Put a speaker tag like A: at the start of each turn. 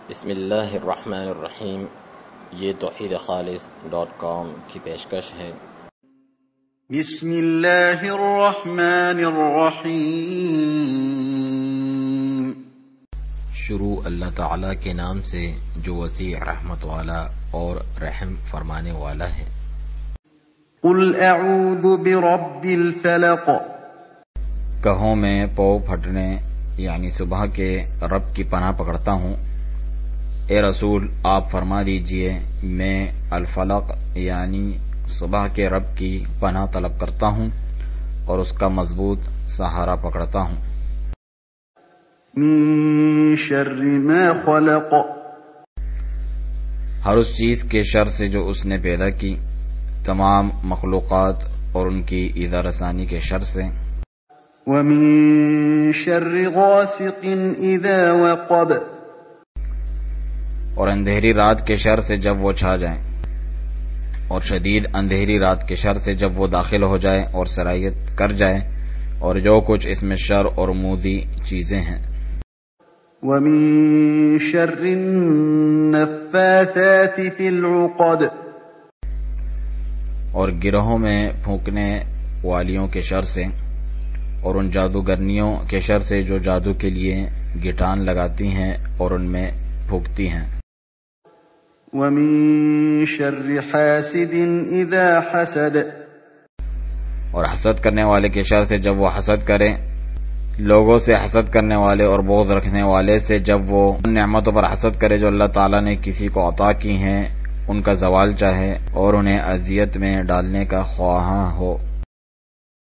A: بسم اللہ الرحمن الرحیم. یہ توحیدخالص.com کی پیشکش ہے.
B: بسم اللہ الرحمن الرحیم.
A: شروع اللہ تعالیٰ کے نام سے جو وسیع رحمت والا اور رحم فرمانے والا ہے.
B: قل اعوذ برب الفلق.
C: کہو میں پو پھٹنے یعنی صبح کے رب کی پناہ پکڑتا ہوں. اے رسول آپ فرما دیجئے میں الفلق یعنی صبح کے رب کی پناہ طلب کرتا ہوں اور اس کا مضبوط سہارا پکڑتا ہوں.
B: من شر ما خلق.
C: ہر اس چیز کے شر سے جو اس نے پیدا کی، تمام مخلوقات اور ان کی ایذا رسانی کے شر سے.
B: ومن شر غاسق اذا وقب.
C: اور اندھیری رات کے شر سے جب وہ چھا جائیں، اور شدید اندھیری رات کے شر سے جب وہ داخل ہو جائے اور سرایت کر جائے، اور جو کچھ اس میں شر اور موذی چیزیں ہیں.
B: ومن شر النفاثات في العقد.
C: اور گروہوں میں پھونکنے والیوں کے شر سے، اور ان جادوگرنیوں کے شر سے جو جادو کے لیے گٹان لگاتی ہیں اور ان میں پھونکتی ہیں.
B: ومن شر حاسد اذا حسد.
C: اور حسد کرنے والے کے شر سے جب وہ حسد کرے، لوگوں سے حسد کرنے والے اور بغض رکھنے والے سے جب وہ ان نعمتوں پر حسد کرے جو اللہ تعالیٰ نے کسی کو عطا کی ہیں، ان کا زوال چاہے اور انہیں اذیت میں ڈالنے کا خواہاں ہو.